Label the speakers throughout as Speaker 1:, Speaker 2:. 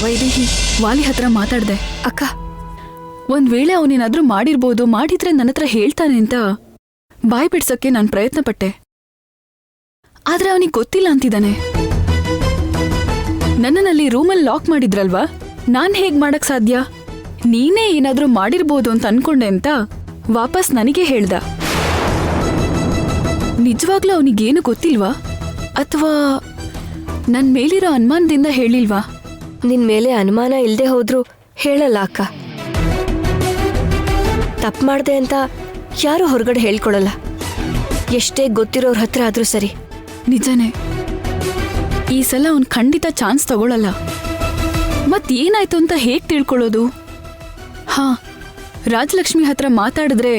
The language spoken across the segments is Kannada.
Speaker 1: ವೈದೇಹಿ, ವಾಲಿ ಹತ್ರ ಮಾತಾಡ್ದೆ.
Speaker 2: ಅಕ್ಕ,
Speaker 1: ಒಂದ್ ವೇಳೆ ಅವನೇನಾದ್ರೂ ಮಾಡಿರ್ಬೋದು, ಮಾಡಿದ್ರೆ ನನ್ನ ಹತ್ರ ಹೇಳ್ತಾನೆ ಅಂತ ಬಾಯ್ ಬಿಡ್ಸಕ್ಕೆ ನಾನು ಪ್ರಯತ್ನ ಪಟ್ಟೆ. ಆದ್ರೆ ಅವನಿಗೆ ಗೊತ್ತಿಲ್ಲ ಅಂತಿದ್ದಾನೆ. ನನ್ನಲ್ಲಿ ರೂಮಲ್ಲಿ ಲಾಕ್ ಮಾಡಿದ್ರಲ್ವಾ, ನಾನ್ ಹೇಗ್ ಮಾಡಕ್ ಸಾಧ್ಯ? ನೀನೇ ಏನಾದ್ರೂ ಮಾಡಿರ್ಬೋದು ಅಂತ ಅನ್ಕೊಂಡೆ ಅಂತ ವಾಪಸ್ ನನಗೆ ಹೇಳ್ದ. ನಿಜವಾಗ್ಲೂ ಅವನಿಗೇನು ಗೊತ್ತಿಲ್ವಾ, ಅಥವಾ ನನ್ ಮೇಲಿರೋ ಅನುಮಾನದಿಂದ ಹೇಳಿಲ್ವಾ?
Speaker 2: ನಿನ್ ಮೇಲೆ ಅನುಮಾನ ಇಲ್ದೆ ಹೋದ್ರೂ ಹೇಳಲ್ಲ ಅಕ್ಕ. ತಪ್ಪು ಮಾಡ್ದೆ ಅಂತ ಯಾರು ಹೊರಗಡೆ ಹೇಳ್ಕೊಳಲ್ಲ, ಎಷ್ಟೇ ಗೊತ್ತಿರೋರ್ ಹತ್ರ ಆದ್ರೂ ಸರಿ.
Speaker 1: ನಿಜನೇ, ಈ ಸಲ ಅವನ್ ಖಂಡಿತ ಚಾನ್ಸ್ ತಗೊಳಲ್ಲ. ಮತ್ತೇನಾಯ್ತು ಅಂತ ಹೇಗ್ ತಿಳ್ಕೊಳ್ಳೋದು? ಹಾ, ರಾಜಲಕ್ಷ್ಮಿ ಹತ್ರ ಮಾತಾಡಿದ್ರೆ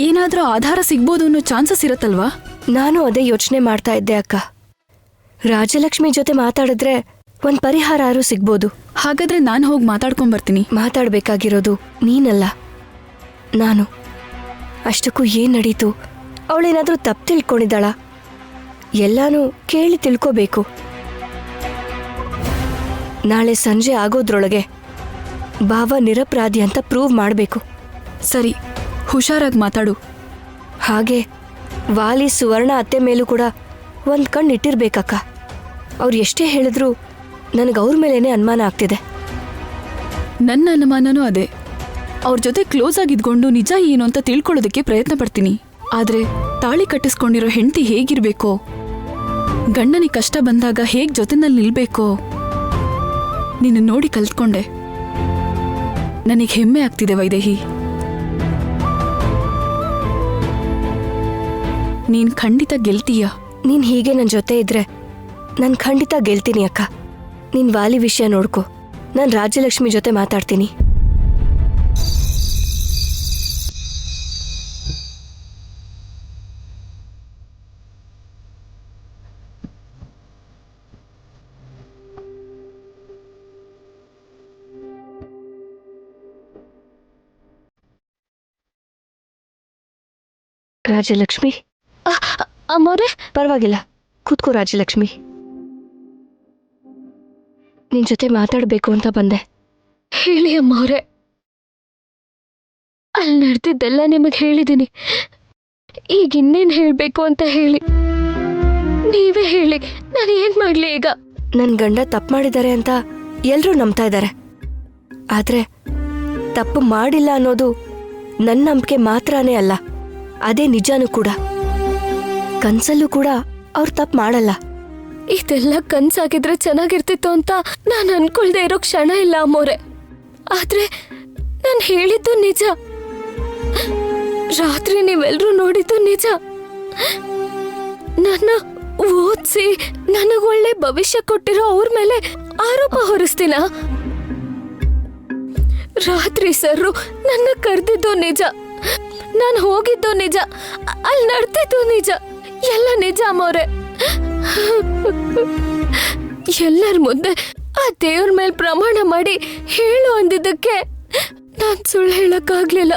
Speaker 1: ಏನಾದ್ರೂ ಆಧಾರ ಸಿಗ್ಬೋದು ಅನ್ನೋ ಚಾನ್ಸಸ್ ಇರತ್ತಲ್ವಾ?
Speaker 2: ನಾನು ಅದೇ ಯೋಚನೆ ಮಾಡ್ತಾ ಇದ್ದೆ ಅಕ್ಕ. ರಾಜಲಕ್ಷ್ಮಿ ಜೊತೆ ಮಾತಾಡಿದ್ರೆ ಒಂದ್ ಪರಿಹಾರ ಆದ್ರೂ ಸಿಗ್ಬೋದು.
Speaker 1: ಹಾಗಾದ್ರೆ ನಾನು ಹೋಗಿ ಮಾತಾಡ್ಕೊಂಡ್ಬರ್ತೀನಿ.
Speaker 2: ಮಾತಾಡ್ಬೇಕಾಗಿರೋದು ನೀನಲ್ಲ, ನಾನು. ಅಷ್ಟಕ್ಕೂ ಏನ್ ನಡೀತು? ಅವಳೇನಾದ್ರೂ ತಪ್ಪು ತಿಳ್ಕೊಂಡಿದ್ದಾಳ? ಎಲ್ಲಾನು ಕೇಳಿ ತಿಳ್ಕೋಬೇಕು. ನಾಳೆ ಸಂಜೆ ಆಗೋದ್ರೊಳಗೆ ಭಾವ ನಿರಪರಾಧಿ ಅಂತ ಪ್ರೂವ್ ಮಾಡಬೇಕು.
Speaker 1: ಸರಿ, ಹುಷಾರಾಗಿ ಮಾತಾಡು.
Speaker 2: ಹಾಗೆ ವಾಲಿ ಸುವರ್ಣ ಅತ್ತೆ ಮೇಲೂ ಕೂಡ ಒಂದ್ ಕಣ್ಣು ಇಟ್ಟಿರ್ಬೇಕಕ್ಕ. ಅವ್ರು ಎಷ್ಟೇ ಹೇಳಿದ್ರು ನನಗೆ ಅವ್ರ ಮೇಲೇನೆ ಅನುಮಾನ ಆಗ್ತಿದೆ.
Speaker 1: ನನ್ನ ಅನುಮಾನನೂ ಅದೇ. ಅವ್ರ ಜೊತೆ ಕ್ಲೋಸ್ ಆಗಿದ್ಕೊಂಡು ನಿಜ ಏನು ಅಂತ ತಿಳ್ಕೊಳ್ಳೋದಕ್ಕೆ ಪ್ರಯತ್ನ ಪಡ್ತೀನಿ. ಆದ್ರೆ ತಾಳಿ ಕಟ್ಟಿಸ್ಕೊಂಡಿರೋ ಹೆಂಡತಿ ಹೇಗಿರ್ಬೇಕೋ, ಗಂಡನಿಗೆ ಕಷ್ಟ ಬಂದಾಗ ಹೇಗ್ ಜೊತೆನಲ್ಲಿ ನಿಲ್ಬೇಕೋ ನಿನ್ನ ನೋಡಿ ಕಲ್ತ್ಕೊಂಡೆ. ನನಗೆ ಹೆಮ್ಮೆ ಆಗ್ತಿದೆ ವೈದೇಹಿ. ನೀನ್ ಖಂಡಿತ ಗೆಲ್ತೀಯ.
Speaker 2: ನೀನ್ ಹೀಗೆ ನನ್ನ ಜೊತೆ ಇದ್ರೆ ನಾನು ಖಂಡಿತ ಗೆಲ್ತೀನಿ ಅಕ್ಕ. ನೀನ್ ವಾಲಿ ವಿಷಯ ನೋಡ್ಕೊ, ನಾನು ರಾಜಲಕ್ಷ್ಮಿ ಜೊತೆ ಮಾತಾಡ್ತೀನಿ. ರಾಜಲಕ್ಷ್ಮಿ,
Speaker 3: ಅಮ್ಮೋರೆ,
Speaker 2: ಪರವಾಗಿಲ್ಲ, ಕೂತ್ಕೋ ರಾಜಲಕ್ಷ್ಮಿ. ನಿನ್ ಜೊತೆ ಮಾತಾಡ್ಬೇಕು ಅಂತ ಬಂದೆ.
Speaker 3: ಹೇಳಿ ಅಮ್ಮವ್ರೆ. ಅಲ್ಲಿ ನಡೆದಿದ್ದೆಲ್ಲ ನಿಮಗೆ ಹೇಳಿದ್ದೀನಿ. ಈಗ ಇನ್ನೇನು ಹೇಳಬೇಕು ಅಂತ ಹೇಳಿ. ನೀವೇ ಹೇಳಿ, ನಾನು ಏನ್ ಮಾಡ್ಲಿ ಈಗ?
Speaker 2: ನನ್ ಗಂಡ ತಪ್ಪು ಮಾಡಿದ್ದಾರೆ ಅಂತ ಎಲ್ರೂ ನಂಬ್ತಾ ಇದ್ದಾರೆ. ಆದ್ರೆ ತಪ್ಪು ಮಾಡಿಲ್ಲ ಅನ್ನೋದು ನನ್ನ ನಂಬಿಕೆ ಮಾತ್ರನೇ ಅಲ್ಲ, ಅದೇ ನಿಜಾನೂ ಕೂಡ. ಕನ್ಸಲ್ಲೂ ಕೂಡ ಅವ್ರು ತಪ್ಪು ಮಾಡಲ್ಲ.
Speaker 3: ಇದೆಲ್ಲ ಕನ್ಸಾಗಿದ್ರೆ ಚೆನ್ನಾಗಿರ್ತಿತ್ತು ಅಂತ ನಾನು ಅನ್ಕೊಳ್ದೆ ಇರೋ ಕ್ಷಣ ಇಲ್ಲ ಅಮ್ಮೋರೆ. ಆದ್ರೆ ನಾನು ಹೇಳಿದ್ದು ನಿಜ. ರಾತ್ರಿ ನೀವೆಲ್ರೂ ನೋಡಿದ್ದು ನಿಜ. ನನ್ನ ಓದಿಸಿ ನನಗೊಳ್ಳೆ ಭವಿಷ್ಯ ಕೊಟ್ಟಿರೋ ಅವ್ರ ಮೇಲೆ ಆರೋಪ ಹೊರಿಸ್ತೀನ? ರಾತ್ರಿ ಸರ್ರು ನನ್ನ ಕರೆದಿದ್ದು ನಿಜ, ನಾನು ಹೋಗಿದ್ದು ನಿಜ, ಅಲ್ಲಿ ನಡೆದಿದ್ದು ನಿಜ, ಎಲ್ಲ ನಿಜ ಅಮ್ಮವ್ರೆ. ಎಲ್ಲರ ಮುಂದೆ ಆ ದೇವ್ರ ಮೇಲೆ ಪ್ರಮಾಣ ಮಾಡಿ ಹೇಳು ಅಂದಿದ್ದಕ್ಕೆ ನಾನ್ ಸುಳ್ಳು ಹೇಳಕ್ಕಾಗ್ಲಿಲ್ಲ.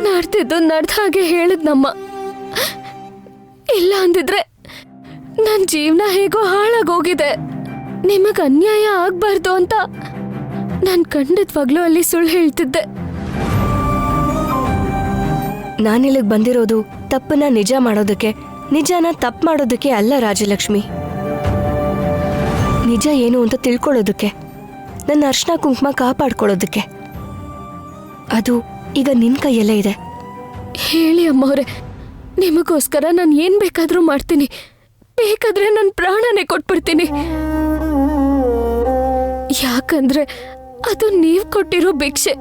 Speaker 3: ನಡೆದಿದ್ದು ನಡೆದ ಹಾಗೆ ಹೇಳಿದ್ನಮ್ಮ. ಇಲ್ಲ ಅಂದಿದ್ರೆ ನನ್ನ ಜೀವನ ಹೇಗೋ ಹಾಳಾಗೋಗಿದೆ. ನಿಮಗ್ ಅನ್ಯಾಯ ಆಗ್ಬಾರ್ದು ಅಂತ ನಾನ್ ಖಂಡಿತವಾಗ್ಲೂ ಅಲ್ಲಿ ಸುಳ್ಳು ಹೇಳ್ತಿದ್ದೆ.
Speaker 2: ನಾನಿಲ್ಲಿಗೆ ಬಂದಿರೋದು ತಪ್ಪನ್ನ ನಿಜ ಮಾಡೋದಕ್ಕೆ, ನಿಜನ ತಪ್ಪು ಮಾಡೋದಕ್ಕೆ ಅಲ್ಲ ರಾಜಲಕ್ಷ್ಮಿ. ನಿಜ ಏನು ಅಂತ ತಿಳ್ಕೊಳ್ಳೋದಕ್ಕೆ, ನನ್ನ ಅರ್ಶನ ಕುಂಕುಮ ಕಾಪಾಡ್ಕೊಳ್ಳೋದಕ್ಕೆ. ಅದು ಈಗ ನಿನ್ ಕೈಯಲ್ಲೇ ಇದೆ.
Speaker 3: ಹೇಳಿ ಅಮ್ಮವ್ರೆ, ನಿಮಗೋಸ್ಕರ ನಾನು ಏನ್ ಬೇಕಾದ್ರೂ ಮಾಡ್ತೀನಿ. ಬೇಕಾದ್ರೆ ನನ್ನ ಪ್ರಾಣನೇ ಕೊಟ್ಬಿಡ್ತೀನಿ. ಯಾಕಂದ್ರೆ ಅದು ನೀವ್ ಕೊಟ್ಟಿರೋ ಭಿಕ್ಷೆ.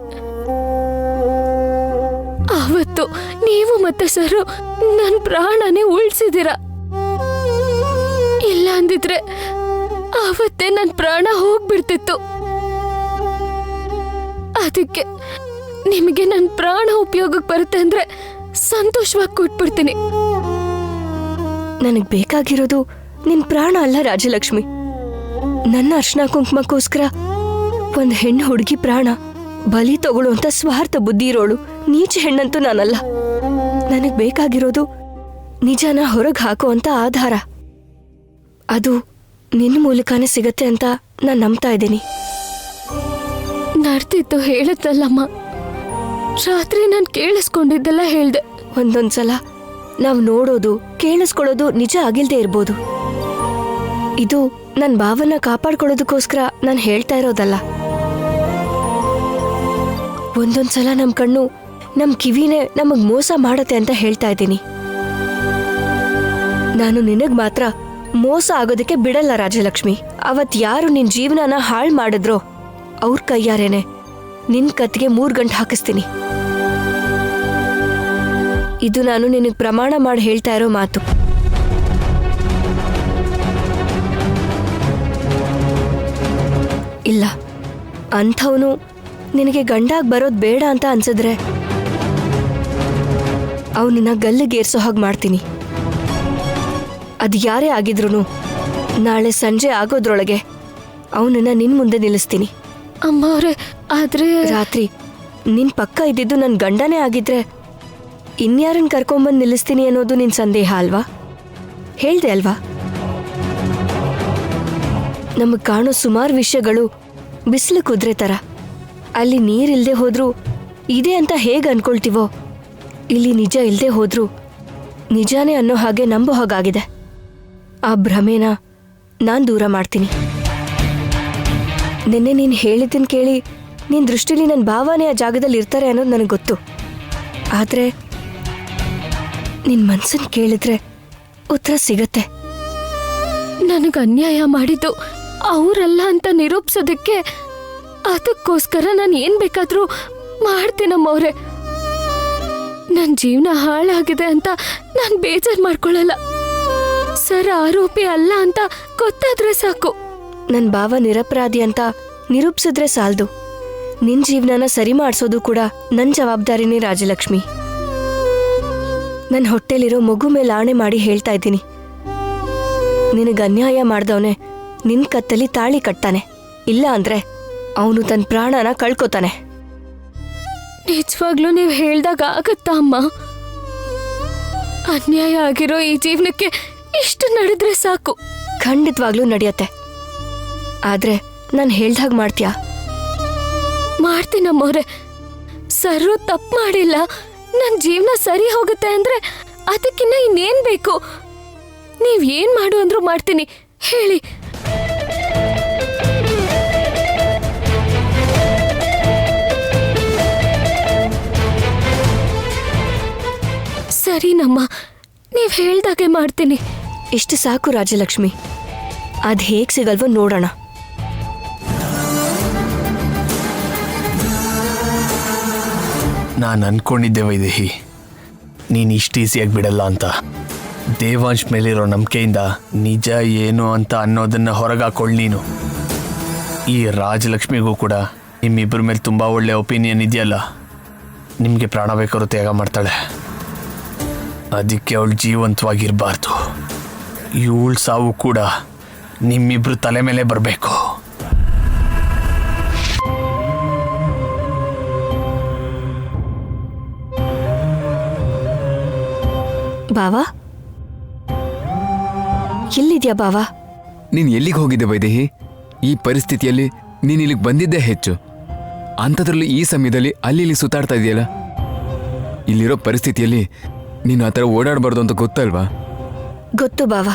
Speaker 3: ಆವತ್ತು ನೀವು ಮತ್ತೆ ಸರು ನನ್ನ ಪ್ರಾಣನೇ ಉಳಿಸಿದಿರ. ಇಲ್ಲ ಅಂದಿದ್ರೆ ಆವತ್ತೇ ನನ್ನ ಪ್ರಾಣ ಹೋಗ್ಬಿಡ್ತಿತ್ತು. ಅದಕ್ಕೆ ನಿಮಗೆ ನನ್ನ ಪ್ರಾಣ ಉಪಯೋಗಕ್ಕೆ ಬರುತ್ತೆ ಅಂದ್ರೆ ಸಂತೋಷವಾಗಿ ಕೊಟ್ಬಿಡ್ತೀನಿ.
Speaker 2: ನನಗ್ ಬೇಕಾಗಿರೋದು ನಿನ್ ಪ್ರಾಣ ಅಲ್ಲ ರಾಜಲಕ್ಷ್ಮಿ. ನನ್ನ ಅರ್ಶನ ಕುಂಕುಮಕ್ಕೋಸ್ಕರ ಒಂದ್ ಹೆಣ್ಣು ಹುಡುಗಿ ಪ್ರಾಣ ಬಲಿ ತಗೊಳ್ಳುವಂತ ಸ್ವಾರ್ಥ ಬುದ್ಧಿ ಇರೋಳು ನೀಚ ಹೆಣ್ಣಂತೂ ನಾನಲ್ಲ. ನನಗ್ ಬೇಕಾಗಿರೋದು ನಿಜನ ಹೊರಗೆ ಹಾಕುವಂತ ಆಧಾರ. ಅದು ನಿನ್ನ ಮೂಲಕನೇ ಸಿಗತ್ತೆ ಅಂತ ನಾನು ನಂಬ್ತಾ ಇದ್ದೀನಿ.
Speaker 3: ನಡ್ತಿತ್ತು ಹೇಳಿದ್ನಲ್ಲಮ್ಮ, ರಾತ್ರಿ ನಾನು ಕೇಳಿಸ್ಕೊಂಡಿದ್ದೆಲ್ಲ ಹೇಳ್ದೆ.
Speaker 2: ಒಂದೊಂದ್ಸಲ ನಾವು ನೋಡೋದು ಕೇಳಿಸ್ಕೊಳ್ಳೋದು ನಿಜ ಆಗಿಲ್ದೇ ಇರ್ಬೋದು. ಇದು ನನ್ನ ಭಾವನ ಕಾಪಾಡ್ಕೊಳ್ಳೋದಕ್ಕೋಸ್ಕರ ನಾನು ಹೇಳ್ತಾ ಇರೋದಲ್ಲ. ಒಂದೊಂದ್ಸಲ ನಮ್ಮ ಕಣ್ಣು ನಮ್ಮ ಕಿವಿನೇ ನಮಗ್ ಮೋಸ ಮಾಡತ್ತೆ ಅಂತ ಹೇಳ್ತಾ ಇದ್ದೀನಿ. ನಾನು ನಿನಗ್ ಮಾತ್ರ ಮೋಸ ಆಗೋದಕ್ಕೆ ಬಿಡಲ್ಲ ರಾಜಲಕ್ಷ್ಮಿ. ಅವತ್ ಯಾರು ನಿನ್ ಜೀವನನ ಹಾಳು ಮಾಡಿದ್ರೋ ಅವ್ರ ಕೈಯಾರೇನೆ ನಿನ್ ಕತ್ತಿಗೆ 3 ಗಂಟೆ ಹಾಕಿಸ್ತೀನಿ. ಇದು ನಾನು ನಿನಗ್ ಪ್ರಮಾಣ ಮಾಡಿ ಹೇಳ್ತಾ ಇರೋ ಮಾತು. ಇಲ್ಲ, ಅಂಥವನು ನಿನಗೆ ಗಂಡಾಗ್ ಬರೋದ್ ಬೇಡ ಅಂತ ಅನ್ಸಿದ್ರೆ ಅವನನ್ನ ಗಲ್ಲಿಗೇರ್ಸೋ ಹಾಗೆ ಮಾಡ್ತೀನಿ. ಅದು ಯಾರೇ ಆಗಿದ್ರು ನಾಳೆ ಸಂಜೆ ಆಗೋದ್ರೊಳಗೆ ಅವನನ್ನ ನಿನ್ ಮುಂದೆ ನಿಲ್ಲಿಸ್ತೀನಿ.
Speaker 3: ಅಮ್ಮ ಅವ್ರೆ, ಆದ್ರೆ
Speaker 2: ರಾತ್ರಿ ನಿನ್ ಪಕ್ಕ ಇದ್ದಿದ್ದು ನನ್ನ ಗಂಡನೇ ಆಗಿದ್ರೆ ಇನ್ಯಾರನ್ನ ಕರ್ಕೊಂಬಂದು ನಿಲ್ಲಿಸ್ತೀನಿ ಅನ್ನೋದು ನಿನ್ ಸಂದೇಹ ಅಲ್ವಾ? ಹೇಳ್ದೆ ಅಲ್ವಾ? ನಮಗ್ ಕಾಣೋ ಸುಮಾರು ವಿಷಯಗಳು ಬಿಸಿಲು ಕುದ್ರೆ ತರ. ಅಲ್ಲಿ ನೀರಿಲ್ದೆ ಹೋದ್ರೂ ಇದೆ ಅಂತ ಹೇಗೆ ಅನ್ಕೊಳ್ತೀವೋ, ಇಲ್ಲಿ ನಿಜ ಇಲ್ದೆ ಹೋದ್ರೂ ನಿಜಾನೇ ಅನ್ನೋ ಹಾಗೆ ನಂಬೋ ಹಾಗಾಗಿದೆ. ಆ ಭ್ರಮೆನ ನಾನ್ ದೂರ ಮಾಡ್ತೀನಿ. ನಿನ್ನೆ ನೀನು ಹೇಳಿದ್ದನ್ನು ಕೇಳಿ ನಿನ್ನ ದೃಷ್ಟಿಲಿ ನನ್ನ ಭಾವನೆ ಆ ಜಾಗದಲ್ಲಿ ಇರ್ತಾರೆ ಅನ್ನೋದು ನನಗೆ ಗೊತ್ತು. ಆದರೆ ನಿನ್ನ ಮನ್ಸನ್ನು ಕೇಳಿದ್ರೆ ಉತ್ತರ ಸಿಗತ್ತೆ.
Speaker 3: ನನಗೆ ಅನ್ಯಾಯ ಮಾಡಿದ್ದು ಅವರಲ್ಲ ಅಂತ ನಿರೂಪಿಸೋದಕ್ಕೆ ಅದಕ್ಕೋಸ್ಕರ ನಾನು ಏನ್ ಬೇಕಾದ್ರೂ ಮಾಡ್ತೀನಮ್ಮವ್ರೆ. ನನ್ನ ಜೀವನ ಹಾಳಾಗಿದೆ ಅಂತ ನಾನು ಬೇಜಾರು ಮಾಡ್ಕೊಳ್ಳಲ್ಲ. ಸರ್ ಆರೋಪಿ ಅಲ್ಲ ಅಂತ ಗೊತ್ತಾದ್ರೆ ಸಾಕು.
Speaker 2: ನನ್ನ ಭಾವ ನಿರಪರಾಧಿ ಅಂತ ನಿರೂಪಿಸಿದ್ರೆ ಸಾಲದು. ನಿನ್ನ ಜೀವನನ ಸರಿ ಮಾಡಿಸೋದು ಕೂಡ ನನ್ನ ಜವಾಬ್ದಾರಿನೇ ರಾಜಲಕ್ಷ್ಮಿ. ನನ್ನ ಹೊಟ್ಟೆಲಿರೋ ಮಗು ಮೇಲೆ ಆಣೆ ಮಾಡಿ ಹೇಳ್ತಾ ಇದ್ದೀನಿ, ನಿನಗೆ ಅನ್ಯಾಯ ಮಾಡ್ದವನೆ ನಿನ್ನ ಕತ್ತಲ್ಲಿ ತಾಳಿ ಕಟ್ತಾನೆ. ಇಲ್ಲ ಅಂದ್ರೆ ಅವನು ತನ್ನ ಪ್ರಾಣನ ಕಳ್ಕೊತಾನೆ.
Speaker 3: ನಿಜವಾಗ್ಲೂ ನೀವು ಹೇಳ್ದಾಗ ಆಗತ್ತಾ ಅಮ್ಮ? ಅನ್ಯಾಯ ಆಗಿರೋ ಈ ಜೀವನಕ್ಕೆ ಇಷ್ಟು ನಡೆದ್ರೆ ಸಾಕು.
Speaker 2: ಖಂಡಿತವಾಗ್ಲೂ ನಡೆಯತ್ತೆ. ಆದ್ರೆ ನಾನು ಹೇಳ್ದಾಗ ಮಾಡ್ತೀಯಾ?
Speaker 3: ಮಾಡ್ತೀನಮ್ಮವ್ರೆ. ಸರ್ರು ತಪ್ಪು ಮಾಡಿಲ್ಲ, ನನ್ನ ಜೀವನ ಸರಿ ಹೋಗುತ್ತೆ ಅಂದ್ರೆ ಅದಕ್ಕಿನ್ನ ಇನ್ನೇನ್ ಬೇಕು? ನೀವ್ ಏನ್ ಮಾಡು ಅಂದ್ರೂ ಮಾಡ್ತೀನಿ, ಹೇಳಿ. ಸರಿನಮ್ಮ, ನೀವ್ ಹೇಳ್ದಾಗೆ ಮಾಡ್ತೀನಿ.
Speaker 2: ಇಷ್ಟು ಸಾಕು ರಾಜಲಕ್ಷ್ಮಿ. ಅದ್ ಹೇಗ್ ಸಿಗಲ್ವೋ ನೋಡೋಣ.
Speaker 4: ನಾನು ಅನ್ಕೊಂಡಿದ್ದೆ ವೈದೇಹಿ, ನೀನು ಇಷ್ಟು ಈಸಿಯಾಗಿ ಬಿಡಲ್ಲ ಅಂತ. ದೇವಾಂಶ್ ಮೇಲಿರೋ ನಂಬಿಕೆಯಿಂದ ನಿಜ ಏನು ಅಂತ ಅನ್ನೋದನ್ನು ಹೊರಗಾಕೊಳ್ಳಿ ನೀನು. ಈ ರಾಜಲಕ್ಷ್ಮಿಗೂ ಕೂಡ ನಿಮ್ಮಿಬ್ಬರ ಮೇಲೆ ತುಂಬ ಒಳ್ಳೆ ಒಪಿನಿಯನ್ ಇದೆಯಲ್ಲ. ನಿಮಗೆ ಪ್ರಾಣ ಬೇಕಾದ್ರೂ ತ್ಯಾಗ ಮಾಡ್ತಾಳೆ. ಅದಕ್ಕೆ ಅವಳು ಜೀವಂತವಾಗಿರಬಾರ್ದು. ಇವಳ ಸಾವು ಕೂಡ ನಿಮ್ಮಿಬ್ರು ತಲೆ ಮೇಲೆ ಬರಬೇಕು.
Speaker 2: ಬಾವಾ, ಎಲ್ಲಿದ್ಯಾ ಬಾವಾ?
Speaker 5: ನೀನ್ ಎಲ್ಲಿಗೆ ಹೋಗಿದ್ದೆ ವೈದೇಹಿ? ಈ ಪರಿಸ್ಥಿತಿಯಲ್ಲಿ ನೀನ್ ಇಲ್ಲಿಗೆ ಬಂದಿದ್ದೇ ಹೆಚ್ಚು. ಅಂಥದ್ರಲ್ಲೂ ಈ ಸಮಯದಲ್ಲಿ ಅಲ್ಲಿ ಇಲ್ಲಿ ಸುತ್ತಾಡ್ತಾ ಇದೆಯಲ್ಲ. ಇಲ್ಲಿರೋ ಪರಿಸ್ಥಿತಿಯಲ್ಲಿ ನೀನು ಆ ಥರ ಓಡಾಡಬಾರ್ದು ಅಂತ ಗೊತ್ತಲ್ವಾ?
Speaker 2: ಗೊತ್ತು ಬಾವಾ.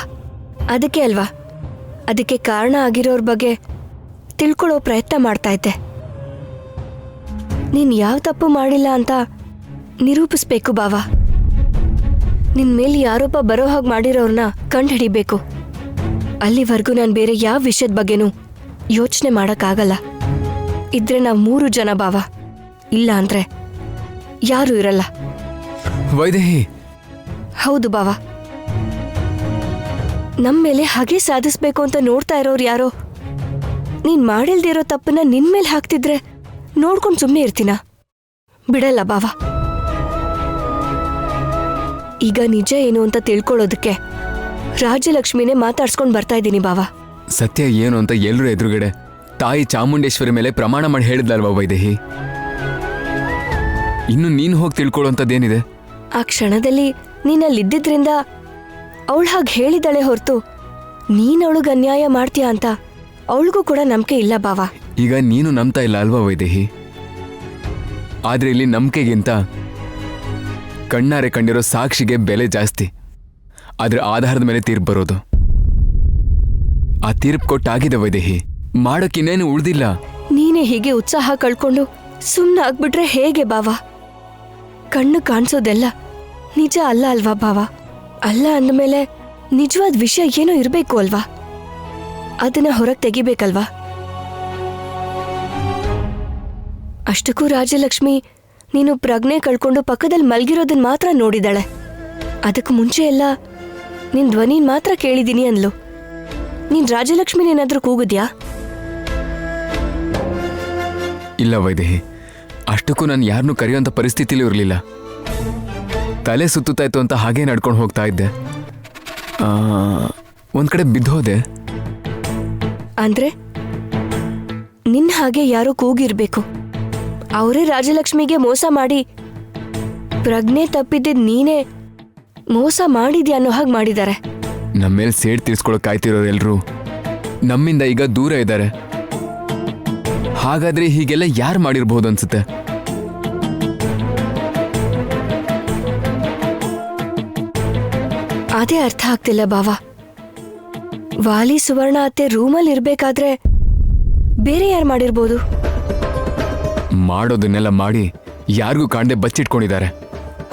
Speaker 2: ಅದಕ್ಕೆ ಅಲ್ವಾ, ಅದಕ್ಕೆ ಕಾರಣ ಆಗಿರೋರ್ ಬಗ್ಗೆ ತಿಳ್ಕೊಳ್ಳೋ ಪ್ರಯತ್ನ ಮಾಡ್ತಾ ಇದ್ದೆ. ನೀನ್ ಯಾವ ತಪ್ಪು ಮಾಡಿಲ್ಲ ಅಂತ ನಿರೂಪಿಸ್ಬೇಕು ಬಾವಾ. ನಿನ್ ಮೇಲೆ ಆರೋಪ ಬರೋ ಹಾಗೆ ಮಾಡಿರೋರ್ನ ಕಂಡುಹಿಡಿಬೇಕು. ಅಲ್ಲಿವರೆಗೂ ನಾನು ಬೇರೆ ಯಾವ ವಿಷಯದ ಬಗ್ಗೆನೂ ಯೋಚನೆ ಮಾಡೋಕ್ಕಾಗಲ್ಲ. ಇದ್ರೆ ನಾವು 3 ಜನ ಬಾವಾ, ಇಲ್ಲ ಅಂದ್ರೆ ಯಾರೂ ಇರಲ್ಲ.
Speaker 5: ವೈದೇಹಿ,
Speaker 2: ಹೌದು ಬಾವಾ. ನಮ್ಮ ಮೇಲೆ ಹಾಗೆ ಸಾಧಿಸ್ಬೇಕು ಅಂತ ನೋಡ್ತಾ ಇರೋರು ಯಾರೋ ನೀನ್ ಮಾಡಿಲ್ದಿರೋ ತಪ್ಪನ್ನ ನಿನ್ ಮೇಲೆ ಹಾಕ್ತಿದ್ರೆ ನೋಡ್ಕೊಂಡು ಸುಮ್ಮನೆ ಇರ್ತೀನ? ಬಿಡಲ್ಲ ಬಾವಾ. ಈಗ ನಿಜ ಏನು ಅಂತ ತಿಳ್ಕೊಳ್ಳೋದಕ್ಕೆ ರಾಜಲಕ್ಷ್ಮಿನೇ ಮಾತಾಡ್ಸ್ಕೊಂಡು ಬರ್ತಾ ಇದ್ದೀನಿ ಬಾವಾ.
Speaker 5: ಸತ್ಯ ಏನು ಅಂತ ಎಲ್ಲರೂ ಎದುರುಗಡೆ ತಾಯಿ ಚಾಮುಂಡೇಶ್ವರಿ ಮೇಲೆ ಪ್ರಮಾಣ ಮಾಡಿ ಹೇಳಿದ್ಲಲ್ವಾ ವೈದೇಹಿ? ಇನ್ನು ನೀನು ಹೋಗಿ ತಿಳ್ಕೊಳ್ಳೋಂಥದ್ದೇನಿದೆ?
Speaker 2: ಆ ಕ್ಷಣದಲ್ಲಿ ನೀನಲ್ಲಿದ್ದಿದ್ರಿಂದ ಅವಳು ಹಾಗೆ ಹೇಳಿದಾಳೆ ಹೊರತು ನೀನ್ ಅವಳಿಗೆ ಅನ್ಯಾಯ ಮಾಡ್ತೀಯ ಅಂತ ಅವಳಿಗೂ ಕೂಡ ನಂಬಿಕೆ ಇಲ್ಲ ಬಾವ.
Speaker 5: ಈಗ ನೀನು ನಂಬ್ತಾ ಇಲ್ಲ ಅಲ್ವಾ ವೈದೇಹಿ? ಆದ್ರೆ ಇಲ್ಲಿ ನಂಬಿಕೆಗಿಂತ ಕಣ್ಣಾರೆ ಕಂಡಿರೋ ಸಾಕ್ಷಿಗೆ ಬೆಲೆ ಜಾಸ್ತಿ. ಅದ್ರ ಆಧಾರದ ಮೇಲೆ ತೀರ್ಪು ಬರೋದು. ಆ ತೀರ್ಪು ಕೊಟ್ಟಾಗಿದೆ ವೈದೇಹಿ, ಮಾಡೋಕ್ಕಿನ್ನೇನು ಉಳ್ದಿಲ್ಲ.
Speaker 2: ನೀನೇ ಹೀಗೆ ಉತ್ಸಾಹ ಕಳ್ಕೊಂಡು ಸುಮ್ಮನೆ ಆಗ್ಬಿಟ್ರೆ ಹೇಗೆ ಬಾವ? ಕಣ್ಣು ಕಾಣಿಸೋದೆಲ್ಲ ನಿಜ ಅಲ್ಲ ಅಲ್ವಾ ಬಾವ? ಅಲ್ಲ ಅಂದಮೇಲೆ ನಿಜವಾದ ವಿಷಯ ಏನೋ ಇರಬೇಕು ಅಲ್ವಾ? ಅದನ್ನ ಹೊರಗೆ ತೆಗಿಬೇಕಲ್ವಾ? ಅಷ್ಟಕ್ಕೂ ರಾಜಲಕ್ಷ್ಮಿ ನೀನು ಪ್ರಜ್ಞೆ ಕಳ್ಕೊಂಡು ಪಕ್ಕದಲ್ಲಿ ಮಲ್ಗಿರೋದನ್ನ ಮಾತ್ರ ನೋಡಿದಾಳೆ. ಅದಕ್ಕೆ ಮುಂಚೆ ಎಲ್ಲ ನಿನ್ ಧ್ವನಿನ್ ಮಾತ್ರ ಕೇಳಿದೀನಿ ಅಂದ್ಲು. ನೀನ್ ರಾಜಲಕ್ಷ್ಮಿನೇನಾದ್ರೂ ಕೂಗಿದ್ಯಾ?
Speaker 5: ಇಲ್ಲ ವೈದೇಹಿ, ಅಷ್ಟಕ್ಕೂ ನಾನು ಯಾರನ್ನೂ ಕರೆಯುವಂಥ ಪರಿಸ್ಥಿತಿಲೂ ಇರಲಿಲ್ಲ. ತಲೆ ಸುತ್ತುತ್ತಾ ಇತ್ತು ಅಂತ ಹಾಗೇ ನಡ್ಕೊಂಡು ಹೋಗ್ತಾ ಇದ್ದೆ. ಒಂದ್ ಕಡೆ ಬಿದ್ದೋದೆ.
Speaker 2: ಅಂದ್ರೆ ನಿನ್ ಹಾಗೆ ಯಾರೋ ಕೂಗಿರ್ಬೇಕು. ಅವರೇ ರಾಜಲಕ್ಷ್ಮಿಗೆ ಮೋಸ ಮಾಡಿ ಪ್ರಜ್ಞೆ ತಪ್ಪಿದ್ದಿದ್ ನೀನೇ ಮೋಸ ಮಾಡಿದ್ಯಾ ಅನ್ನೋ ಹಾಗೆ ಮಾಡಿದ್ದಾರೆ.
Speaker 5: ನಮ್ಮೇಲೆ ಸೇಡ್ ತೀರ್ಸ್ಕೊಳಕ್ ಕಾಯ್ತಿರೋರೆಲ್ರೂ ನಮ್ಮಿಂದ ಈಗ ದೂರ ಇದ್ದಾರೆ. ಹಾಗಾದ್ರೆ ಹೀಗೆಲ್ಲ ಯಾರು ಮಾಡಿರ್ಬೋದು ಅನ್ಸುತ್ತೆ?
Speaker 2: ಅದೇ ಅರ್ಥ ಆಗ್ತಿಲ್ಲ ಬಾವ. ವಾಲಿ ಸುವರ್ಣ ಅತ್ತೆ ರೂಮಲ್ಲಿ ಇರ್ಬೇಕಾದ್ರೆ ಬೇರೆ ಯಾರು ಮಾಡಿರ್ಬೋದು?
Speaker 5: ಮಾಡೋದನ್ನೆಲ್ಲ ಮಾಡಿ ಯಾರಿಗೂ ಕಾಣದೆ ಬಚ್ಚಿಟ್ಕೊಂಡಿದ್ದಾರೆ.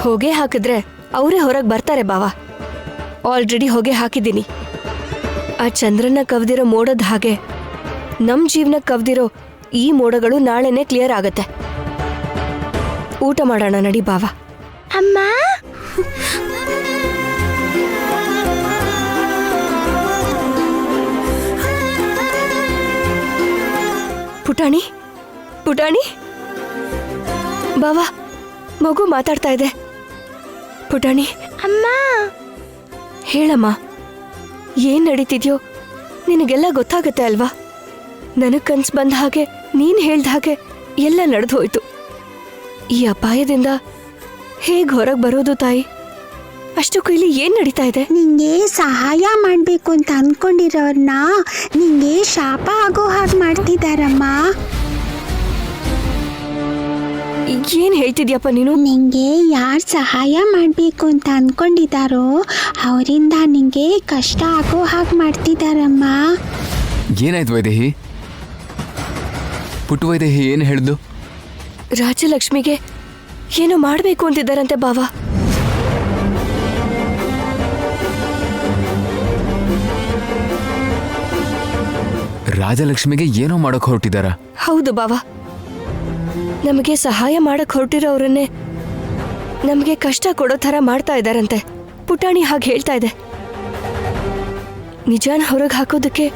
Speaker 2: ಹೊಗೆ ಹಾಕಿದ್ರೆ ಅವರೇ ಹೊರಗೆ ಬರ್ತಾರೆ ಬಾವ. ಆಲ್ರೆಡಿ ಹೊಗೆ ಹಾಕಿದ್ದೀನಿ. ಆ ಚಂದ್ರನ ಕವ್ದಿರೋ ಮೋಡದ ಹಾಗೆ ನಮ್ ಜೀವನ ಕವ್ದಿರೋ ಈ ಮೋಡಗಳು ನಾಳೆನೆ ಕ್ಲಿಯರ್ ಆಗತ್ತೆ. ಊಟ ಮಾಡೋಣ ನಡಿ ಬಾವ.
Speaker 3: ಅಮ್ಮ,
Speaker 2: ಪುಟಾಣಿ ಪುಟಾಣಿ ಬಾವ, ಮಗು ಮಾತಾಡ್ತಾ ಇದೆ. ಪುಟಾಣಿ
Speaker 3: ಅಮ್ಮ,
Speaker 2: ಹೇಳಮ್ಮ, ಏನ್ ನಡೀತಿದ್ಯೋ ನಿನಗೆಲ್ಲ ಗೊತ್ತಾಗತ್ತೆ ಅಲ್ವಾ? ನನಗ್ ಕನ್ಸ್ ಬಂದ ಹಾಗೆ ನೀನ್ ಹೇಳ್ದ ಹಾಗೆ ಎಲ್ಲ ನಡೆದು ಹೋಯ್ತು. ಈ ಅಪಾಯದಿಂದ ಹೇಗ್ ಹೊರಗೆ ಬರೋದು ತಾಯಿ? ಅಷ್ಟಕ್ಕೂ ಇಲ್ಲಿ ಏನ್ ನಡೀತಾ ಇದೆ?
Speaker 6: ನಿಂಗೆ ಸಹಾಯ ಮಾಡಬೇಕು ಅಂತ ಅನ್ಕೊಂಡಿರೋರ್ನ ನಿಂಗೆ ಶಾಪ ಆಗೋ ಹಾಗೆ ಮಾಡ್ತಿದಾರಮ್ಮ.
Speaker 2: ಏನ್ ಹೇಳ್ತಿದ್ಯಪ್ಪ ನೀನು?
Speaker 6: ನಿಂಗೆ ಯಾರು ಸಹಾಯ ಮಾಡಬೇಕು ಅಂತ ಅನ್ಕೊಂಡಿದಾರೋ ಅವರಿಂದ ನಿಂಗೆ ಕಷ್ಟ ಆಗೋ ಹಾಗೆ ಮಾಡ್ತಿದಾರಮ್ಮ.
Speaker 5: ಏನಾಯ್ತು ವೈದೇಹಿ? ಪುಟ್ಟು ವೈದೇಹಿ ಏನು ಹೇಳ್ದು?
Speaker 2: ರಾಜಲಕ್ಷ್ಮಿಗೆ ಏನೋ ಮಾಡ್ಬೇಕು ಅಂತಿದ್ದಾರಂತೆ ಬಾವ.
Speaker 5: ರಾಜಲಕ್ಷ್ಮಿಗೆ ಏನೋ ಮಾಡೋಕ್ ಹೊರಟಿದಾರ?
Speaker 2: ಹೌದು ಬಾವ, ನಮಗೆ ಸಹಾಯ ಮಾಡಕ್ ಹೊರಟಿರೋರನ್ನೇ ನಮಗೆ ಕಷ್ಟ ಕೊಡೋ ಥರ ಮಾಡ್ತಾ ಇದ್ದಾರಂತೆ. ಪುಟಾಣಿ ಹಾಗೆ ಹೇಳ್ತಾ ಇದೆ. ನಿಜಾನ ಹೊರಗೆ ಹಾಕೋದಕ್ಕೆ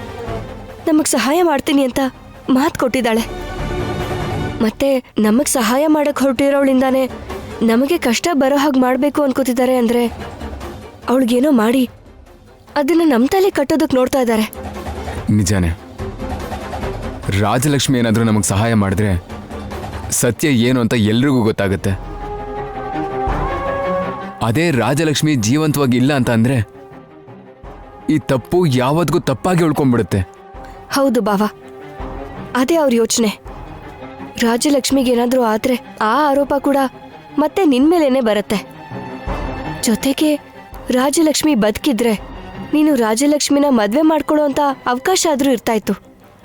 Speaker 2: ನಮಗ್ ಸಹಾಯ ಮಾಡ್ತೀನಿ ಅಂತ ಮಾತು ಕೊಟ್ಟಿದ್ದಾಳೆ. ಮತ್ತೆ ನಮಗ್ ಸಹಾಯ ಮಾಡಕ್ ಹೊರಟಿರೋಳಿಂದಾನೆ ನಮಗೆ ಕಷ್ಟ ಬರೋ ಹಾಗೆ ಮಾಡಬೇಕು ಅನ್ಕೋತಿದ್ದಾರೆ ಅಂದ್ರೆ ಅವಳಿಗೇನೋ ಮಾಡಿ ಅದನ್ನ ನಮ್ಮ ತಲೆ ಕಟ್ಟೋದಕ್ಕೆ ನೋಡ್ತಾ ಇದ್ದಾರೆ.
Speaker 5: ನಿಜಾನೇ, ರಾಜಲಕ್ಷ್ಮಿ ಏನಾದರೂ ನಮಗೆ ಸಹಾಯ ಮಾಡಿದ್ರೆ ಸತ್ಯ ಏನು ಅಂತ ಎಲ್ರಿಗೂ ಗೊತ್ತಾಗುತ್ತೆ. ಅದೇ ರಾಜಲಕ್ಷ್ಮಿ ಜೀವಂತವಾಗಿ ಇಲ್ಲ ಅಂತ ಅಂದ್ರೆ ಈ ತಪ್ಪು ಯಾವತ್ತಿಗೂ ತಪ್ಪಾಗಿ ಉಳ್ಕೊಂಡ್ಬಿಡುತ್ತೆ.
Speaker 2: ಹೌದು ಬಾವ, ಅದೇ ಅವ್ರ ಯೋಚನೆ. ರಾಜಲಕ್ಷ್ಮಿಗೇನಾದ್ರೂ ಆದ್ರೆ ಆ ಆರೋಪ ಕೂಡ ಮತ್ತೆ ನಿನ್ಮೇಲೇನೆ ಬರುತ್ತೆ. ಜೊತೆಗೆ ರಾಜಲಕ್ಷ್ಮಿ ಬದುಕಿದ್ರೆ ನೀನು ರಾಜಲಕ್ಷ್ಮಿನ ಮದ್ವೆ ಮಾಡ್ಕೊಳ್ಳೋ ಅಂತ ಅವಕಾಶ ಆದ್ರೂ ಇರ್ತಾ ಇತ್ತು.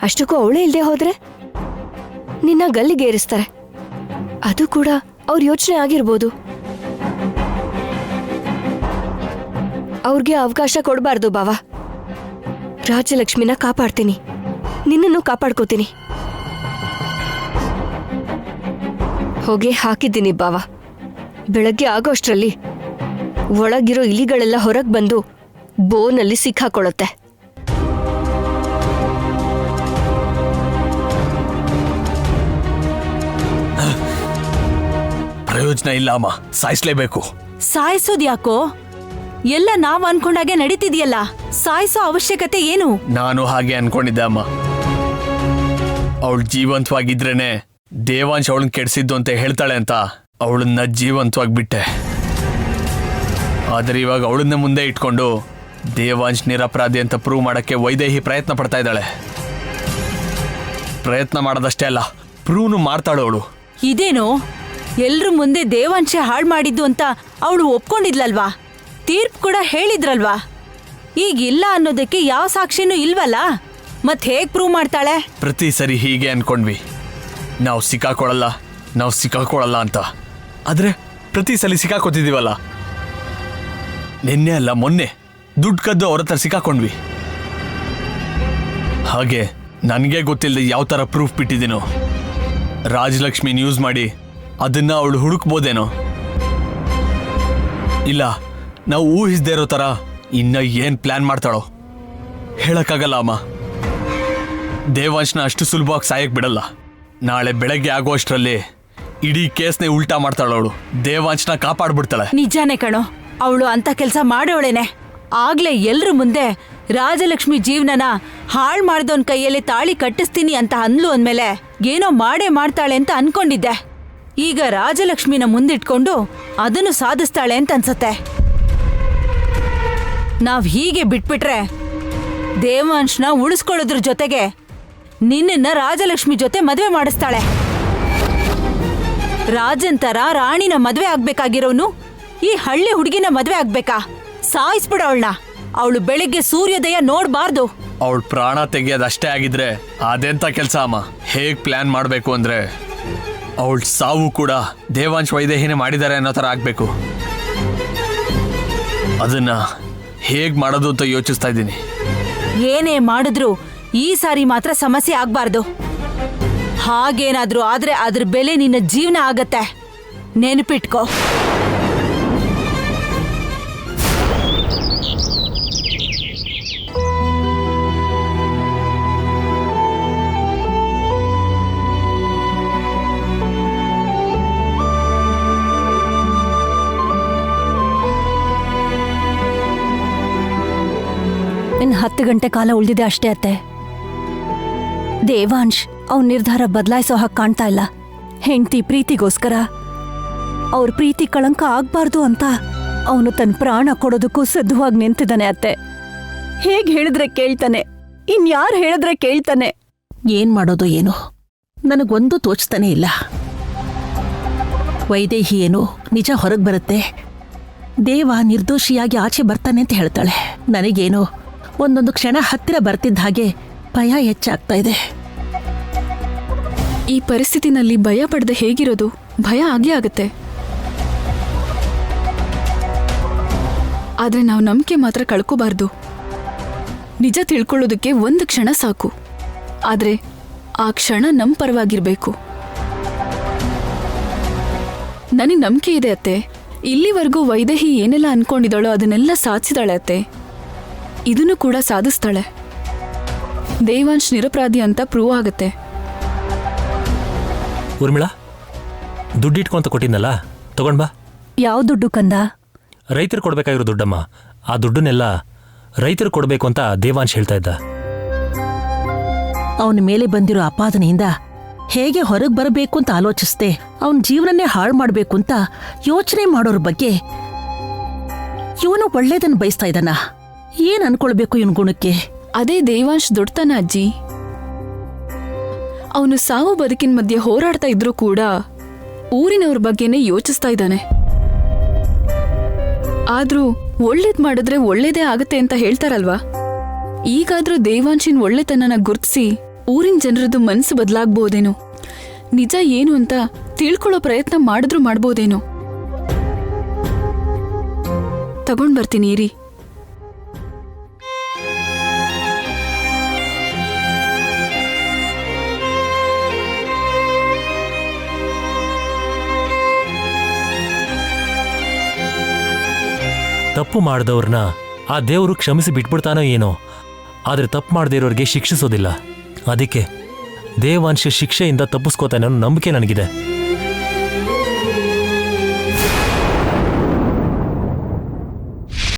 Speaker 2: ಅಷ್ಟಕ್ಕೂ ಅವಳೇ ಇಲ್ಲದೆ ಹೋದ್ರೆ ನಿನ್ನ ಗಲ್ಲಿಗೇರಿಸ್ತಾರೆ. ಅದು ಕೂಡ ಅವ್ರ ಯೋಚನೆ ಆಗಿರ್ಬೋದು. ಅವ್ರಿಗೆ ಅವಕಾಶ ಕೊಡಬಾರ್ದು ಬಾವ. ರಾಜಲಕ್ಷ್ಮಿನ ಕಾಪಾಡ್ತೀನಿ, ನಿನ್ನನ್ನು ಕಾಪಾಡ್ಕೋತೀನಿ. ಹೊಗೆ ಹಾಕಿದ್ದೀನಿ ಬಾವ. ಬೆಳಗ್ಗೆ ಆಗೋಷ್ಟರಲ್ಲಿ ಒಳಗಿರೋ ಇಲಿಗಳೆಲ್ಲ ಹೊರಗೆ ಬಂದು ಬೋನಲ್ಲಿ ಸಿಕ್ಕಾಕೊಳ್ಳುತ್ತೆ.
Speaker 4: ಪ್ರಯೋಜನ ಇಲ್ಲ ಅಮ್ಮ, ಸಾಯಿಸ್ಲೇಬೇಕು.
Speaker 1: ಸಾಯಿಸೋದ್ ಯಾಕೋ? ಎಲ್ಲ ನಾವ್ ಅನ್ಕೊಂಡಾಗೆ ನಡೀತಿದ್ಯಲ್ಲ, ಸಾಯಿಸೋ ಅವಶ್ಯಕತೆ ಏನು?
Speaker 4: ನಾನು ಹಾಗೆ ಅನ್ಕೊಂಡಿದ್ದೆ ಅಮ್ಮ. ಅವಳು ಜೀವಂತವಾಗಿದ್ರೇನೆ ದೇವಾಂಶ್ ಅವಳನ್ನ ಕೆಡಿಸಿದ್ದು ಅಂತ ಹೇಳ್ತಾಳೆ ಅಂತ ಅವಳನ್ನ ಜೀವಂತವಾಗಿ ಬಿಟ್ಟೆ. ಆದ್ರೆ ಇವಾಗ ಅವಳನ್ನ ಮುಂದೆ ಇಟ್ಕೊಂಡು ದೇವಾಂಶ್ ನಿರಪರಾಧಿ ಅಂತ ಪ್ರೂವ್ ಮಾಡಕ್ಕೆ ವೈದೇಹಿ ಪ್ರಯತ್ನ ಪಡ್ತಾ ಇದ್ದಾಳೆ. ಪ್ರಯತ್ನ ಮಾಡೋದಷ್ಟೇ ಅಲ್ಲ, ಪ್ರೂವ್ನು ಮಾಡ್ತಾಳು ಅವಳು.
Speaker 7: ಇದೇನು ಎಲ್ರ ಮುಂದೆ ದೇವಾಂಶ ಹಾಳು ಮಾಡಿದ್ದು ಅಂತ ಅವಳು ಒಪ್ಕೊಂಡಿದ್ಲಲ್ವಾ? ತೀರ್ಪು ಕೂಡ ಹೇಳಿದ್ರಲ್ವಾ? ಈಗ ಇಲ್ಲ ಅನ್ನೋದಕ್ಕೆ ಯಾವ ಸಾಕ್ಷಿನೂ ಇಲ್ವಲ್ಲ, ಮತ್ ಹೇಗ್ ಪ್ರೂವ್ ಮಾಡ್ತಾಳೆ?
Speaker 4: ಪ್ರತಿ ಸರಿ ಹೀಗೆ ಅನ್ಕೊಂಡ್ವಿ, ನಾವು ಸಿಕ್ಕಾಕೊಳ್ಳಲ್ಲ ಅಂತ. ಆದ್ರೆ ಪ್ರತಿ ಸಲ ಸಿಕ್ಕಾಕೋತಿದೀವಲ್ಲ. ನಿನ್ನೆ ಅಲ್ಲ ಮೊನ್ನೆ ದುಡ್ಡು ಕದ್ದು ಅವ್ರ ಹತ್ರ ಸಿಕ್ಕಾಕೊಂಡ್ವಿ. ಹಾಗೆ ನನಗೆ ಗೊತ್ತಿಲ್ಲದೆ ಯಾವ ಥರ ಪ್ರೂಫ್ ಬಿಟ್ಟಿದ್ದೀನೋ, ರಾಜಲಕ್ಷ್ಮಿನ ಯೂಸ್ ಮಾಡಿ ಅದನ್ನ ಅವಳು ಹುಡುಕ್ಬೋದೇನೋ. ಇಲ್ಲ, ನಾವು ಊಹಿಸದೇ ಇರೋ ಥರ ಇನ್ನ ಏನು ಪ್ಲಾನ್ ಮಾಡ್ತಾಳೋ ಹೇಳಕ್ಕಾಗಲ್ಲ ಅಮ್ಮ. ದೇವಾಂಶ್ನ ಅಷ್ಟು ಸುಲಭವಾಗಿ ಸಾಯಕ್ ಬಿಡಲ್ಲ. ನಾಳೆ ಬೆಳಗ್ಗೆ ಆಗೋಷ್ಟರಲ್ಲಿ ಇಡೀ ಕೇಸ್ನೇ ಉಲ್ಟಾ ಮಾಡ್ತಾಳವಳು. ದೇವಾಂಶ್ನ ಕಾಪಾಡ್ಬಿಡ್ತಾಳೆ.
Speaker 7: ನಿಜಾನೇ ಕಣೋ, ಅವಳು ಅಂತ ಕೆಲಸ ಮಾಡೋಳೇನೆ. ಆಗ್ಲೇ ಎಲ್ರ ಮುಂದೆ ರಾಜಲಕ್ಷ್ಮಿ ಜೀವನನ ಹಾಳು ಮಾಡ್ದವನ್ ಕೈಯಲ್ಲಿ ತಾಳಿ ಕಟ್ಟಿಸ್ತೀನಿ ಅಂತ ಅಂದ್ಲು ಅಂದ್ಮೇಲೆ ಏನೋ ಮಾಡೇ ಮಾಡ್ತಾಳೆ ಅಂತ ಅನ್ಕೊಂಡಿದ್ದೆ. ಈಗ ರಾಜಲಕ್ಷ್ಮಿನ ಮುಂದಿಟ್ಕೊಂಡು ಅದನ್ನು ಸಾಧಿಸ್ತಾಳೆ ಅಂತ ಅನ್ಸತ್ತೆ. ನಾವ್ ಹೀಗೆ ಬಿಟ್ಬಿಟ್ರೆ ದೇವಾಂಶ್ನ ಉಳಿಸ್ಕೊಳ್ಳೋದ್ರ ಜೊತೆಗೆ ನಿನ್ನ ರಾಜಲಕ್ಷ್ಮಿ ಜೊತೆ ಮದ್ವೆ ಮಾಡಿಸ್ತಾಳೆ. ರಾಜನ್ ತರ ರಾಣಿನ ಮದ್ವೆ ಆಗ್ಬೇಕಾಗಿರೋನು ಈ ಹಳ್ಳಿ ಹುಡುಗಿನ ಮದ್ವೆ ಆಗ್ಬೇಕಾ? ಸಾಯಿಸ್ಬಿಡ ಅವಳನ್ನ. ಅವಳು ಬೆಳಿಗ್ಗೆ ಸೂರ್ಯೋದಯ ನೋಡ್ಬಾರ್ದು.
Speaker 4: ಅವಳ ಪ್ರಾಣ ತೆಗೆಯೋದಷ್ಟೇ ಆಗಿದ್ರೆ ಅದೆಂತ ಕೆಲಸ ಅಮ್ಮ. ಹೇಗ್ ಪ್ಲಾನ್ ಮಾಡಬೇಕು ಅಂದ್ರೆ ಅವಳ ಸಾವು ಕೂಡ ದೇವಾಂಶ್ ವೈದೇಹಿನೇ ಮಾಡಿದ್ದಾರೆ ಅನ್ನೋ ಥರ ಆಗ್ಬೇಕು. ಅದನ್ನ ಹೇಗ್ ಮಾಡೋದು ಅಂತ ಯೋಚಿಸ್ತಾ ಇದ್ದೀನಿ.
Speaker 7: ಏನೇ ಮಾಡಿದ್ರು ಈ ಸಾರಿ ಮಾತ್ರ ಸಮಸ್ಯೆ ಆಗ್ಬಾರ್ದು. ಹಾಗೇನಾದ್ರೂ ಆದ್ರೆ ಅದ್ರ ಬೆಲೆ ನಿನ್ನ ಜೀವನ ಆಗತ್ತೆ, ನೆನಪಿಟ್ಕೋ.
Speaker 3: ಇನ್ನು 10 ಗಂಟೆ ಕಾಲ ಉಳಿದಿದೆ ಅಷ್ಟೇ ಅತ್ತೆ. ದೇವಾಂಶ್ ಅವನ ನಿರ್ಧಾರ ಬದಲಾಯಿಸೋ ಹಾಗೆ ಕಾಣ್ತಾ ಇಲ್ಲ. ಹೆಂಡತಿ ಪ್ರೀತಿಗೋಸ್ಕರ ಅವ್ರ ಪ್ರೀತಿ ಕಳಂಕ ಆಗ್ಬಾರ್ದು ಅಂತ ಅವನು ತನ್ನ ಪ್ರಾಣ ಕೊಡೋದಕ್ಕೂ ಸಿದ್ಧವಾಗಿ ನಿಂತಿದ್ದಾನೆ ಅತ್ತೆ. ಹೇಗ್ ಹೇಳಿದ್ರೆ ಕೇಳ್ತಾನೆ, ಇನ್ಯಾರು ಹೇಳಿದ್ರೆ ಕೇಳ್ತಾನೆ.
Speaker 8: ಏನ್ ಮಾಡೋದು ಏನೋ ನನಗೊಂದು ತೋಚ್ತಾನೆ ಇಲ್ಲ. ವೈದೇಹಿ ಏನು ನಿಜ ಹೊರಗೆ ಬರುತ್ತೆ, ದೇವ ನಿರ್ದೋಷಿಯಾಗಿ ಆಚೆ ಬರ್ತಾನೆ ಅಂತ ಹೇಳ್ತಾಳೆ. ನನಗೇನೋ ಒಂದೊಂದು ಕ್ಷಣ ಹತ್ತಿರ ಬರ್ತಿದ್ದ ಹಾಗೆ ಭಯ ಹೆಚ್ಚಾಗ್ತಾ ಇದೆ.
Speaker 1: ಈ ಪರಿಸ್ಥಿತಿನಲ್ಲಿ ಭಯ ಪಡದೆ ಹೇಗಿರೋದು? ಭಯ ಆಗೇ ಆಗತ್ತೆ. ಆದ್ರೆ ನಾವು ನಂಬಿಕೆ ಮಾತ್ರ ಕಳ್ಕೋಬಾರ್ದು. ನಿಜ ತಿಳ್ಕೊಳ್ಳೋದಕ್ಕೆ ಒಂದು ಕ್ಷಣ ಸಾಕು, ಆದ್ರೆ ಆ ಕ್ಷಣ ನಮ್ಮ ಪರವಾಗಿರ್ಬೇಕು. ನನಗೆ ನಂಬಿಕೆ ಇದೆ ಅತ್ತೆ. ಇಲ್ಲಿವರೆಗೂ ವೈದೇಹಿ ಏನೆಲ್ಲ ಅನ್ಕೊಂಡಿದ್ದಾಳೋ ಅದನ್ನೆಲ್ಲ ಸಾಧಿಸಿದಾಳೆ ಅತ್ತೆ. ಇದನ್ನು ಕೂಡ ಸಾಧಿಸ್ತಾಳೆ. ದೇವಾಂಶ್ ನಿರಪರಾಧಿ ಅಂತ ಪ್ರೂವ್ ಆಗತ್ತೆ.
Speaker 9: ಊರ್ಮಿಳಾ, ದುಡ್ಡು ಇಟ್ಕೊಂತ ಕೊಟ್ಟಿದ್ನಲ್ಲ, ತಗೊಂಡ್ ಬಾ.
Speaker 3: ಯಾವ ದುಡ್ಡು ಕಂದ?
Speaker 9: ರೈತರು ಕೊಡ್ಬೇಕಾಗಿರೋ ದುಡ್ಡಮ್ಮ. ಆ ದುಡ್ಡನ್ನೆಲ್ಲ ರೈತರು ಕೊಡಬೇಕು ಅಂತ ದೇವಾಂಶ್ ಹೇಳ್ತಾ ಇದ್ದ.
Speaker 8: ಅವನ ಮೇಲೆ ಬಂದಿರೋ ಅಪಾದನೆಯಿಂದ ಹೇಗೆ ಹೊರಗೆ ಬರಬೇಕು ಅಂತ ಆಲೋಚಿಸ್ದೆ. ಅವನ ಜೀವನನೇ ಹಾಳು ಮಾಡಬೇಕು ಅಂತ ಯೋಚನೆ ಮಾಡೋರ ಬಗ್ಗೆ ಇವನು ಒಳ್ಳೇದನ್ನು ಬಯಸ್ತಾ ಇದ್ದಾನ. ಏನ್ ಅನ್ಕೊಳ್ಬೇಕು ಇವನ್ ಗುಣಕ್ಕೆ?
Speaker 1: ಅದೇ ದೇವಾಂಶ್ ದೊಡ್ಡತನ ಅಜ್ಜಿ. ಅವನು ಸಾವು ಬದುಕಿನ ಮಧ್ಯೆ ಹೋರಾಡ್ತಾ ಇದ್ರೂ ಕೂಡ ಊರಿನವ್ರ ಬಗ್ಗೆನೇ ಯೋಚಿಸ್ತಾ ಇದ್ದಾನೆ. ಆದ್ರೂ ಒಳ್ಳೇದ್ ಮಾಡಿದ್ರೆ ಒಳ್ಳೇದೇ ಆಗತ್ತೆ ಅಂತ ಹೇಳ್ತಾರಲ್ವಾ? ಈಗಾದ್ರೂ ದೇವಾಂಶಿನ್ ಒಳ್ಳೆತನನ ಗುರ್ತಿಸಿ ಊರಿನ ಜನರದ್ದು ಮನಸ್ಸು ಬದಲಾಗ್ಬೋದೇನೋ, ನಿಜ ಏನು ಅಂತ ತಿಳ್ಕೊಳ್ಳೋ ಪ್ರಯತ್ನ ಮಾಡಿದ್ರೂ ಮಾಡ್ಬೋದೇನೋ. ತಗೊಂಡ್ ಬರ್ತೀನಿ ಇರಿ.
Speaker 9: ತಪ್ಪು ಮಾಡಿದವ್ರನ್ನ ಆ ದೇವರು ಕ್ಷಮಿಸಿ ಬಿಟ್ಬಿಡ್ತಾನೋ ಏನೋ, ಆದರೆ ತಪ್ಪು ಮಾಡದೇ ಇರೋರಿಗೆ ಶಿಕ್ಷಿಸೋದಿಲ್ಲ. ಅದಕ್ಕೆ ದೇವಾಂಶ ಶಿಕ್ಷೆಯಿಂದ ತಪ್ಪಿಸ್ಕೋತಾನೆ ಅನ್ನೋ ನಂಬಿಕೆ ನನಗಿದೆ.